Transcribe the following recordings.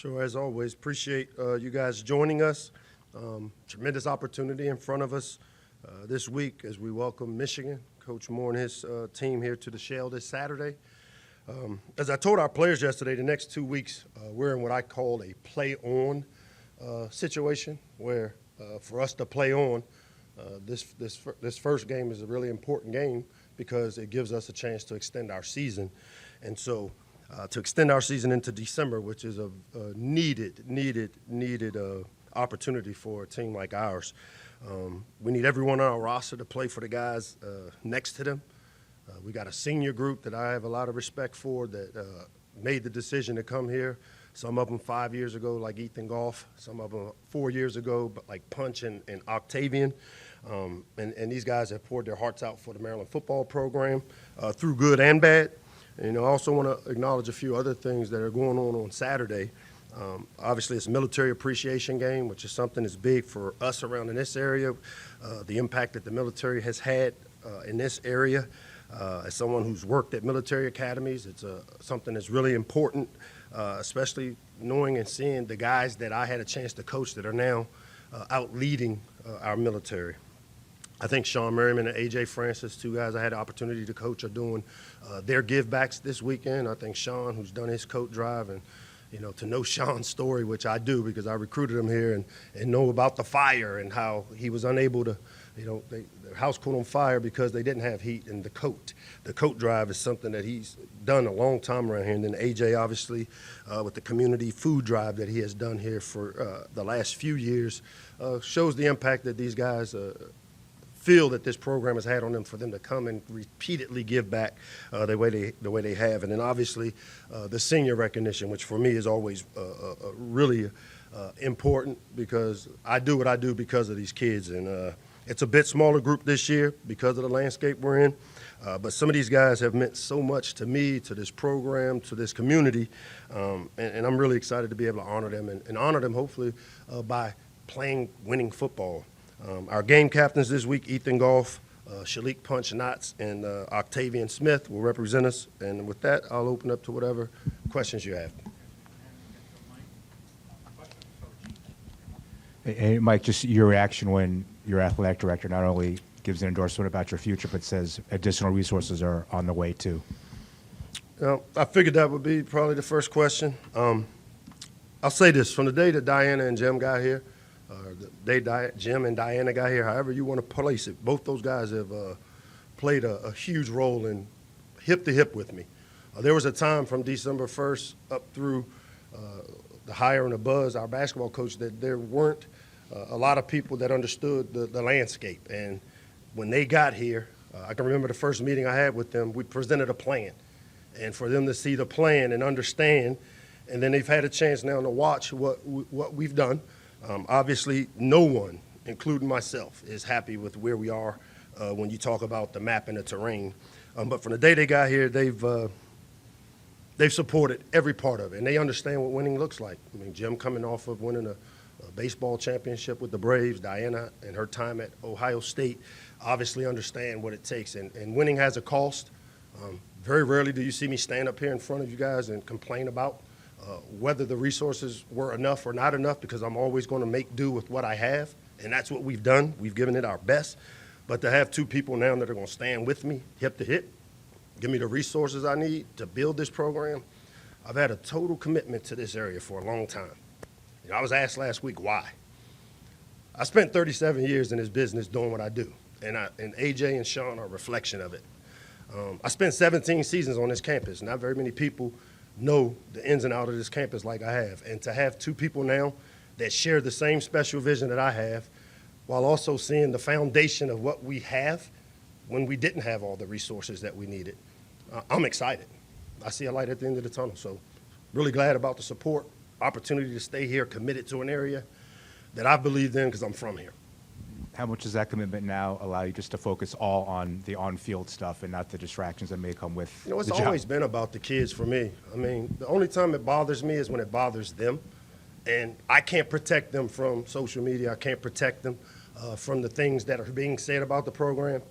Sure, as always, appreciate you guys joining us. Tremendous opportunity in front of us this week as we welcome Michigan, Coach Moore and his team here to the Shell this Saturday. As I told our players yesterday, the next 2 weeks we're in what I call a play-on situation where for us to play on, this first game is a really important game because it gives us a chance to extend our season. And so to extend our season into December, which is a needed opportunity for a team like ours. We need everyone on our roster to play for the guys next to them. We got a senior group that I have a lot of respect for that made the decision to come here. Some of them 5 years ago, like Ethan Goff. Some of them 4 years ago, but like Punch and Octavian. And these guys have poured their hearts out for the Maryland football program through good and bad. And I also want to acknowledge a few other things that are going on Saturday. Obviously, it's a military appreciation game, which is something that's big for us around in this area. The impact that the military has had in this area. As someone who's worked at military academies, it's something that's really important, especially knowing and seeing the guys that I had a chance to coach that are now out leading our military. I think Sean Merriman and A.J. Francis, two guys I had the opportunity to coach, are doing their give-backs this weekend. I think Sean, who's done his coat drive, and to know Sean's story, which I do because I recruited him here, and know about the fire and how he was unable to, their house caught on fire because they didn't have heat. And the coat drive is something that he's done a long time around here. And then A.J., obviously, with the community food drive that he has done here for the last few years, shows the impact that these guys feel that this program has had on them for them to come and repeatedly give back the way they have. And then obviously the senior recognition, which for me is always really important because I do what I do because of these kids. And it's a bit smaller group this year because of the landscape we're in. But some of these guys have meant so much to me, to this program, to this community. And I'm really excited to be able to honor them and honor them hopefully by playing winning football. Our game captains this week, Ethan Goff, Shalik Punch Knotts, and Octavian Smith will represent us. And with that, I'll open up to whatever questions you have. Hey, Mike, just your reaction when your athletic director not only gives an endorsement about your future, but says additional resources are on the way too. I figured that would be probably the first question. I'll say this, from the day that Diana and Jim got here, Jim and Diana got here, however you want to place it, both those guys have played a huge role in hip to hip with me. There was a time from December 1st up through the hire and the buzz, our basketball coach, that there weren't a lot of people that understood the landscape. And when they got here, I can remember the first meeting I had with them, we presented a plan. And for them to see the plan and understand, and then they've had a chance now to watch what we've done. Obviously, no one, including myself, is happy with where we are when you talk about the map and the terrain. But from the day they got here, they've supported every part of it, and they understand what winning looks like. I mean, Jim coming off of winning a baseball championship with the Braves, Diana and her time at Ohio State obviously understand what it takes, and winning has a cost. Very rarely do you see me stand up here in front of you guys and complain about whether the resources were enough or not enough, because I'm always going to make do with what I have, and that's what we've done. We've given it our best. But to have two people now that are going to stand with me, hip to hip, give me the resources I need to build this program, I've had a total commitment to this area for a long time. I was asked last week why. I spent 37 years in this business doing what I do, and AJ and Sean are a reflection of it. I spent 17 seasons on this campus. Not very many people know the ins and outs of this campus like I have. And to have two people now that share the same special vision that I have, while also seeing the foundation of what we have when we didn't have all the resources that we needed, I'm excited. I see a light at the end of the tunnel. So really glad about the support, opportunity to stay here, committed to an area that I believed in because I'm from here. How much does that commitment now allow you just to focus all on the on-field stuff and not the distractions that may come with the job? It's always been about the kids for me. I mean, the only time it bothers me is when it bothers them. And I can't protect them from social media. I can't protect them from the things that are being said about the program.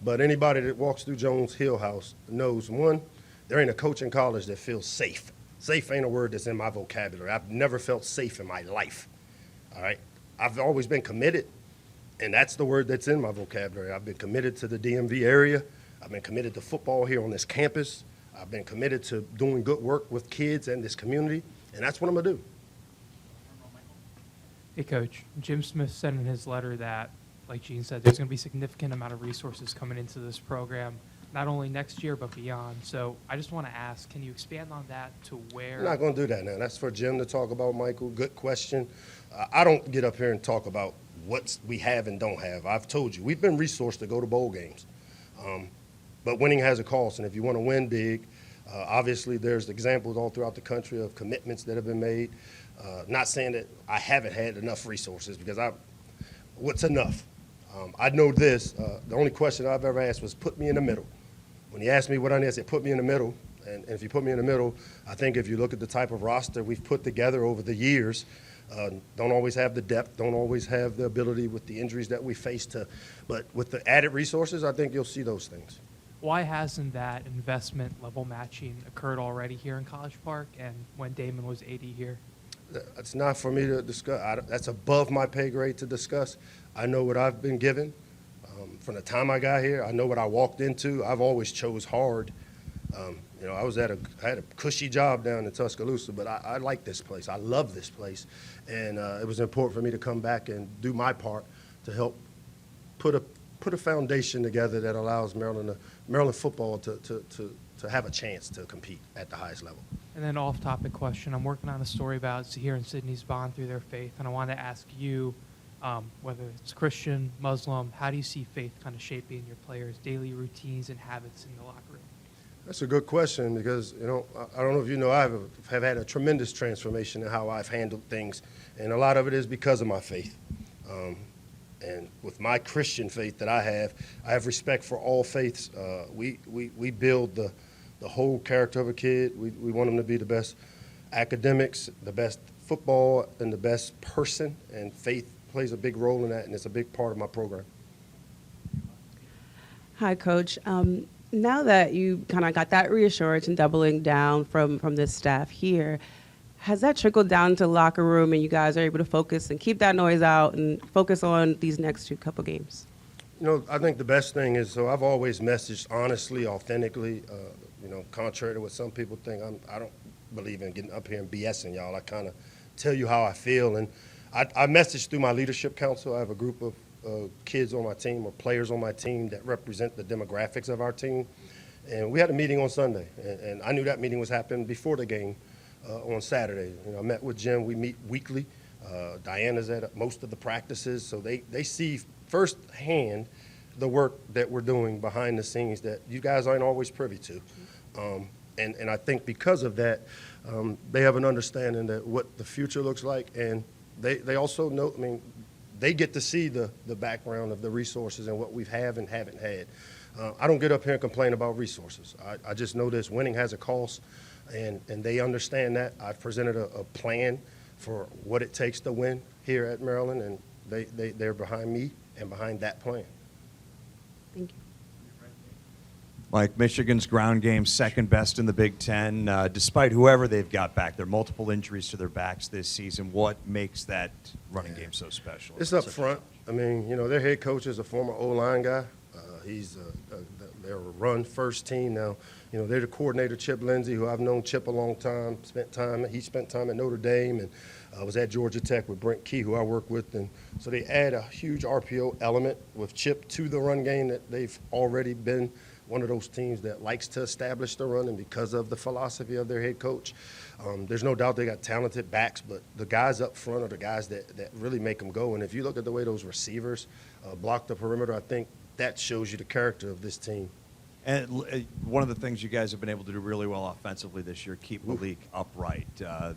But anybody that walks through Jones Hill House knows, one, there ain't a coach in college that feels safe Safe ain't a word that's in my vocabulary. I've never felt safe in my life, all right? I've always been committed, and that's the word that's in my vocabulary. I've been committed to the DMV area. I've been committed to football here on this campus. I've been committed to doing good work with kids and this community, and that's what I'm going to do. Hey, Coach. Jim Smith said in his letter that, like Gene said, there's going to be a significant amount of resources coming into this program, not only next year but beyond. So I just want to ask, can you expand on that to where? I'm not going to do that now. That's for Jim to talk about, Michael. Good question. I don't get up here and talk about what we have and don't have. I've told you, we've been resourced to go to bowl games. But winning has a cost, and if you want to win big, obviously there's examples all throughout the country of commitments that have been made. Not saying that I haven't had enough resources, because what's enough? I know this. The only question I've ever asked was, put me in the middle. When he asked me what I need, I said, put me in the middle. And if you put me in the middle, I think if you look at the type of roster we've put together over the years, don't always have the depth, don't always have the ability with the injuries that we face but with the added resources, I think you'll see those things. Why hasn't that investment level matching occurred already here in College Park and when Damon was AD here? That's not for me to discuss. That's above my pay grade to discuss. I know what I've been given from the time I got here. I know what I walked into. I've always chose hard. You know, I had a cushy job down in Tuscaloosa, but I like this place. I love this place, and it was important for me to come back and do my part to help put a foundation together that allows Maryland football to have a chance to compete at the highest level. And then off-topic question, I'm working on a story about Zahir and Sydney's bond through their faith, and I want to ask you, whether it's Christian, Muslim, how do you see faith kind of shaping your players' daily routines and habits in the locker room? That's a good question, because, you know, I don't know if you know, I have had a tremendous transformation in how I've handled things, and a lot of it is because of my faith. And with my Christian faith that I have respect for all faiths. We build the whole character of a kid. We want them to be the best academics, the best football, and the best person, and faith plays a big role in that, and it's a big part of my program. Hi, Coach. Now that you kind of got that reassurance and doubling down from this staff here, has that trickled down to the locker room and you guys are able to focus and keep that noise out and focus on these next couple games? You know, I think the best thing is, so I've always messaged honestly, authentically, you know, contrary to what some people think. I don't believe in getting up here and BSing y'all. I kind of tell you how I feel. And I message through my leadership council. I have a group of kids on my team or players on my team that represent the demographics of our team. And we had a meeting on Sunday, and I knew that meeting was happening before the game on Saturday. You know, I met with Jim. We meet weekly. Diana's at most of the practices, so they see firsthand the work that we're doing behind the scenes that you guys aren't always privy to. And I think because of that, they have an understanding that what the future looks like, and they also know, I mean, they get to see the background of the resources and what we have and haven't had. I don't get up here and complain about resources. I just know this, winning has a cost, and they understand that. I've presented a plan for what it takes to win here at Maryland, and they're behind me and behind that plan. Thank you. Mike, Michigan's ground game second best in the Big Ten, despite whoever they've got back. There are multiple injuries to their backs this season. What makes that running game so special? It's up front. I mean, you know, their head coach is a former O-line guy. He's they're a run-first team now. You know, they're the coordinator, Chip Lindsey, who I've known Chip a long time. He spent time at Notre Dame and was at Georgia Tech with Brent Key, who I work with. And so they add a huge RPO element with Chip to the run game that they've already been one of those teams that likes to establish the run, and because of the philosophy of their head coach, there's no doubt they got talented backs, but the guys up front are the guys that really make them go. And if you look at the way those receivers block the perimeter, I think that shows you the character of this team. And one of the things you guys have been able to do really well offensively this year, keep Malik upright.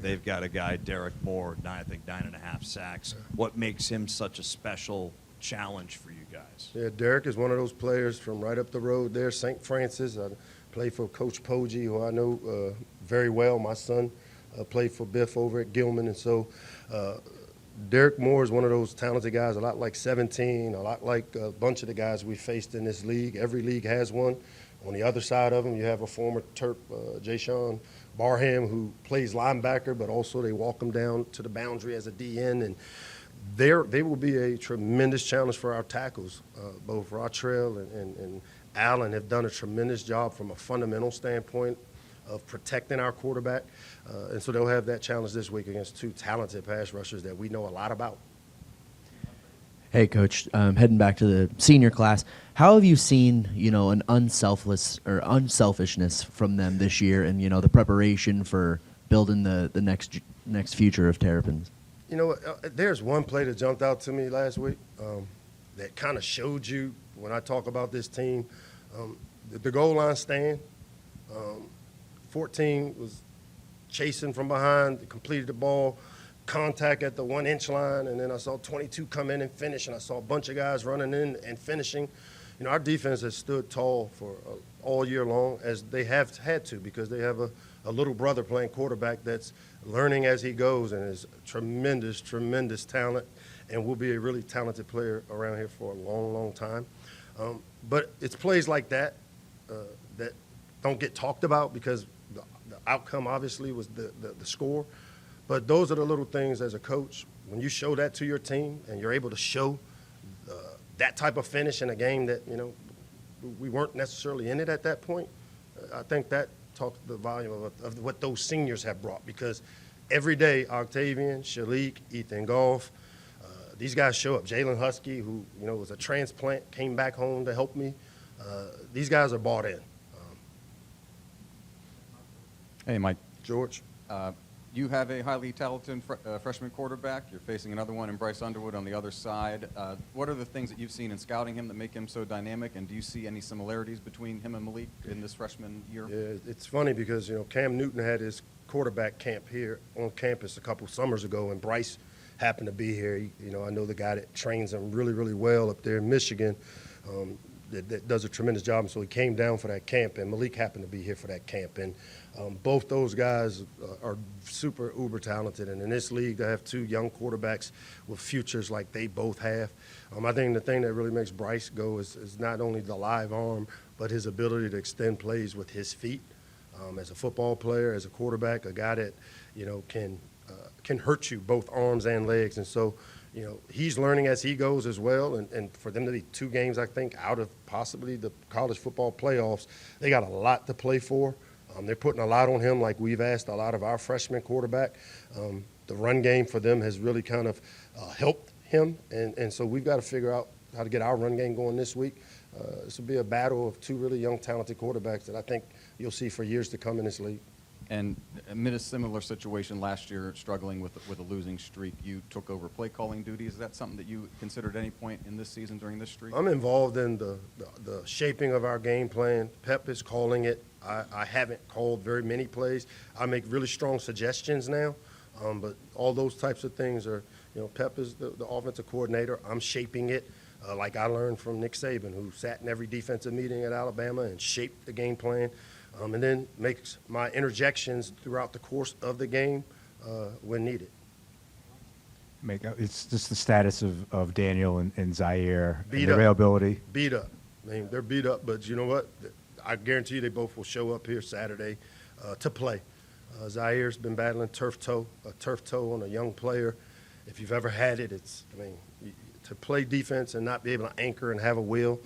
They've got a guy, Derek Moore, I think 9.5 sacks. What makes him such a special challenge for you guys? Yeah, Derek is one of those players from right up the road there, St. Francis. I played for Coach Poggi, who I know very well. My son played for Biff over at Gilman. And so Derek Moore is one of those talented guys, a lot like 17, a lot like a bunch of the guys we faced in this league. Every league has one. On the other side of him, you have a former Terp, Jay Sean Barham, who plays linebacker, but also they walk him down to the boundary as a DN. And they will be a tremendous challenge for our tackles. Both Rotrell and Allen have done a tremendous job from a fundamental standpoint of protecting our quarterback. And so they'll have that challenge this week against two talented pass rushers that we know a lot about. Hey, Coach, heading back to the senior class, how have you seen, an unselfishness from them this year and, the preparation for building the next future of Terrapins? There's one play that jumped out to me last week that kind of showed you when I talk about this team. The goal line stand, 14 was chasing from behind, completed the ball, contact at the 1-inch line, and then I saw 22 come in and finish, and I saw a bunch of guys running in and finishing. Our defense has stood tall for all year long, as they have had to, because they have a little brother playing quarterback that's learning as he goes and is tremendous, tremendous talent, and will be a really talented player around here for a long, long time. But it's plays like that that don't get talked about because the outcome obviously was the score. But those are the little things as a coach. When you show that to your team and you're able to show that type of finish in a game that, we weren't necessarily in it at that point, I think that talks the volume of what those seniors have brought. Because every day, Octavian, Shalik, Ethan Goff, these guys show up. Jalen Husky, who, was a transplant, came back home to help me. These guys are bought in. Hey, Mike. George. You have a highly talented freshman quarterback. You're facing another one in Bryce Underwood on the other side. What are the things that you've seen in scouting him that make him so dynamic, and do you see any similarities between him and Malik in this freshman year? Yeah, it's funny because, Cam Newton had his quarterback camp here on campus a couple summers ago, and Bryce happened to be here. I know the guy that trains him really, really well up there in Michigan that does a tremendous job. And so he came down for that camp, and Malik happened to be here for that camp. And both those guys are super uber talented. And in this league, to have two young quarterbacks with futures like they both have, I think the thing that really makes Bryce go is not only the live arm, but his ability to extend plays with his feet. As a football player, as a quarterback, a guy that, can hurt you both arms and legs. And so, he's learning as he goes as well. And for them to be 2 games, I think, out of possibly the college football playoffs, they got a lot to play for. They're putting a lot on him, like we've asked a lot of our freshman quarterback. The run game for them has really kind of helped him. And so we've got to figure out how to get our run game going this week. This will be a battle of 2 really young, talented quarterbacks that I think you'll see for years to come in this league. And amid a similar situation last year, struggling with a losing streak, you took over play calling duties. Is that something that you considered at any point in this season during this streak? I'm involved in the shaping of our game plan. Pep is calling it. I haven't called very many plays. I make really strong suggestions now, but all those types of things are, Pep is the offensive coordinator. I'm shaping it like I learned from Nick Saban, who sat in every defensive meeting at Alabama and shaped the game plan. And then makes my interjections throughout the course of the game when needed. It's just the status of Daniel and Zaire, Beat and up. availability. Beat up. They're beat up, but you know what? I guarantee you they both will show up here Saturday to play. Zaire's been battling a turf toe on a young player. If you've ever had it, to play defense and not be able to anchor and have a will.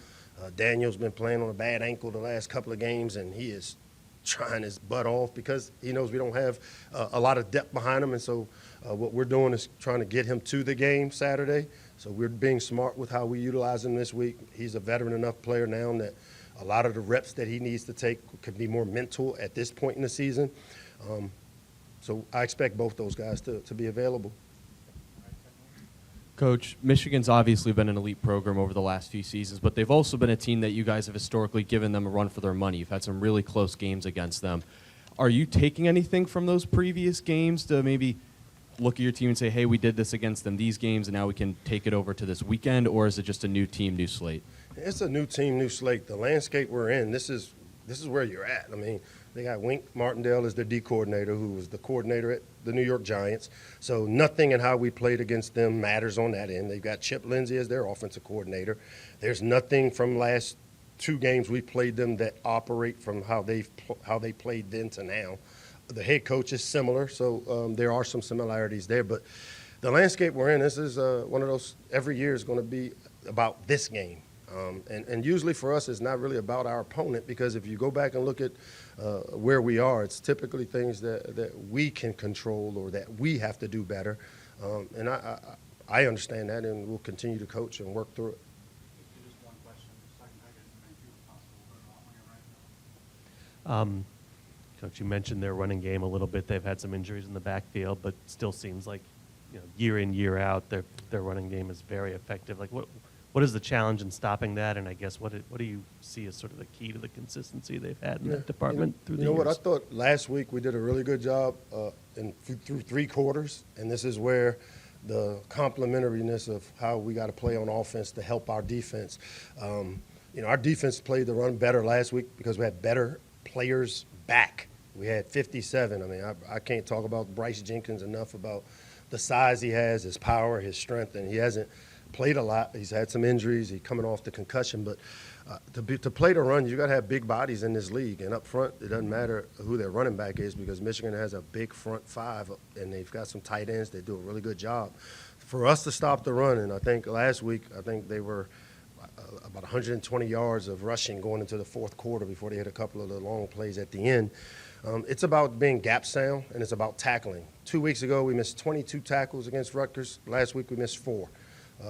Daniel's been playing on a bad ankle the last couple of games, and he is trying his butt off because he knows we don't have a lot of depth behind him. And so what we're doing is trying to get him to the game Saturday. So we're being smart with how we utilize him this week. He's a veteran enough player now that a lot of the reps that he needs to take could be more mental at this point in the season. So I expect both those guys to be available. Coach, Michigan's obviously been an elite program over the last few seasons, but they've also been a team that you guys have historically given them a run for their money. You've had some really close games against them. Are you taking anything from those previous games to maybe look at your team and say, hey, we did this against them these games, and now we can take it over to this weekend, or is it just a new team, new slate? It's a new team, new slate. The landscape we're in, this is where you're at. They got Wink Martindale as their D coordinator, who was the coordinator at the New York Giants. So nothing in how we played against them matters on that end. They've got Chip Lindsey as their offensive coordinator. There's nothing from last 2 games we played them that operate from how they played then to now. The head coach is similar, so there are some similarities there. But the landscape we're in, this is one of those, every year is going to be about this game. And usually for us, it's not really about our opponent, because if you go back and look at where we are, it's typically things that we can control or that we have to do better. And I understand that, and we'll continue to coach and work through it. Coach, you mentioned their running game a little bit. They've had some injuries in the backfield, but still seems like, year in, year out, their running game is very effective. Like, what is the challenge in stopping that? And I guess what do you see as sort of the key to the consistency they've had in that department through the years? You know what? I thought last week we did a really good job through 3 quarters, and this is where the complementariness of how we got to play on offense to help our defense. Our defense played the run better last week because we had better players back. We had 57. I mean, I can't talk about Bryce Jenkins enough about the size he has, his power, his strength, and he hasn't played a lot. He's had some injuries. He's coming off the concussion. But to play the run, you got to have big bodies in this league. And up front, it doesn't matter who their running back is, because Michigan has a big front 5, and they've got some tight ends that do a really good job. For us to stop the run, and I think last week, they were about 120 yards of rushing going into the fourth quarter before they hit a couple of the long plays at the end. It's about being gap sound, and it's about tackling. 2 weeks ago, we missed 22 tackles against Rutgers. Last week, we missed 4.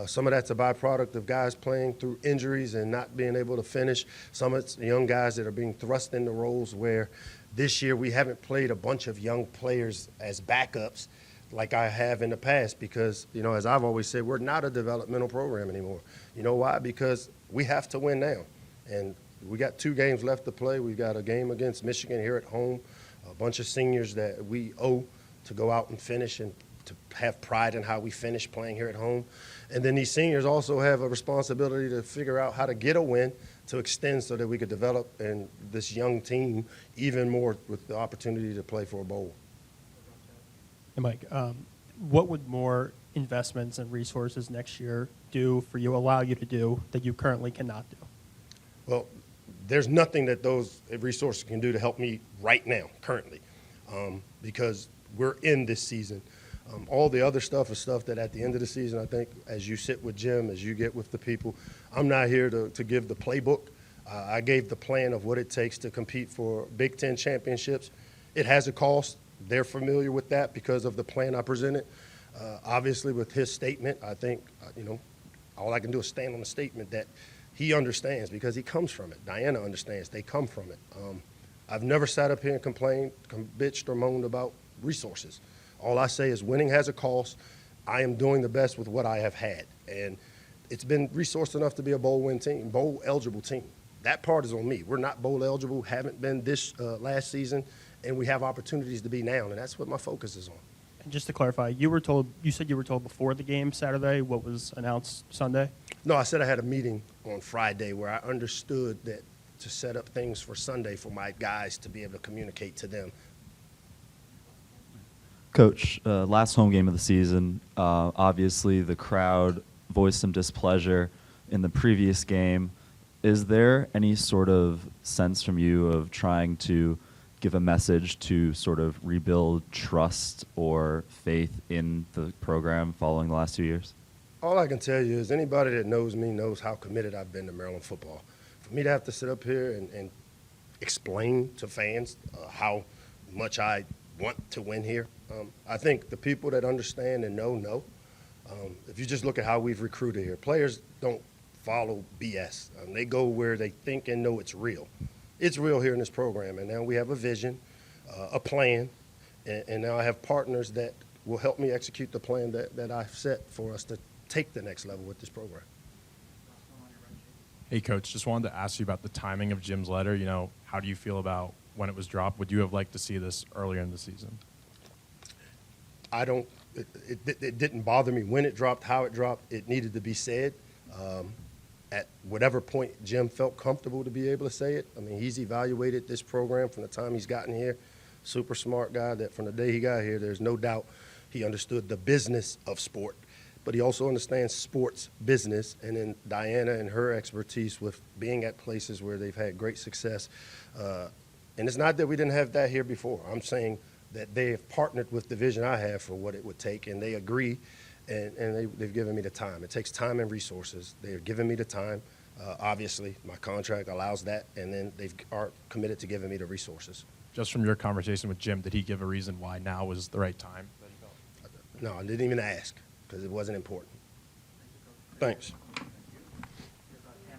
Some of that's a byproduct of guys playing through injuries and not being able to finish. Some of it's young guys that are being thrust into roles where this year we haven't played a bunch of young players as backups like I have in the past, because, as I've always said, we're not a developmental program anymore. You know why? Because we have to win now. And we got 2 games left to play. We've got a game against Michigan here at home, a bunch of seniors that we owe to go out and finish and to have pride in how we finish playing here at home. And then these seniors also have a responsibility to figure out how to get a win to extend so that we could develop and this young team even more with the opportunity to play for a bowl. Hey, Mike, what would more investments and resources next year allow you to do that you currently cannot do? Well, there's nothing that those resources can do to help me right now, currently, because we're in this season. All the other stuff is stuff that at the end of the season, I think, as you sit with Jim, as you get with the people, I'm not here to give the playbook. I gave the plan of what it takes to compete for Big Ten championships. It has a cost. They're familiar with that because of the plan I presented. Obviously, with his statement, I think, all I can do is stand on the statement that he understands because he comes from it. Diana understands. They come from it. I've never sat up here and complained, bitched, or moaned about resources. All I say is winning has a cost. I am doing the best with what I have had. And it's been resourced enough to be a bowl-win team, bowl-eligible team. That part is on me. We're not bowl-eligible, haven't been this last season, and we have opportunities to be now, and that's what my focus is on. And just to clarify, you said you were told before the game Saturday what was announced Sunday? No, I said I had a meeting on Friday where I understood that to set up things for Sunday for my guys to be able to communicate to them. Coach, last home game of the season, obviously the crowd voiced some displeasure in the previous game. Is there any sort of sense from you of trying to give a message to sort of rebuild trust or faith in the program following the last 2 years? All I can tell you is anybody that knows me knows how committed I've been to Maryland football. For me to have to sit up here and explain to fans how much I want to win here, I think the people that understand and know. If you just look at how we've recruited here, players don't follow BS. They go where they think and know it's real. It's real here in this program, and now we have a vision, a plan, and now I have partners that will help me execute the plan that I've set for us to take the next level with this program. Hey, Coach, just wanted to ask you about the timing of Jim's letter. How do you feel about when it was dropped? Would you have liked to see this earlier in the season? It didn't bother me when it dropped, how it dropped. It needed to be said. At whatever point Jim felt comfortable to be able to say it. I mean, he's evaluated this program from the time he's gotten here. Super smart guy that from the day he got here, there's no doubt he understood the business of sport. But he also understands sports business, and then Diana and her expertise with being at places where they've had great success And it's not that we didn't have that here before. I'm saying that they have partnered with the vision I have for what it would take, and they agree, and they've given me the time. It takes time and resources. They've given me the time. Obviously, my contract allows that, and then they are committed to giving me the resources. Just from your conversation with Jim, did he give a reason why now was the right time? No, I didn't even ask because it wasn't important. Thanks.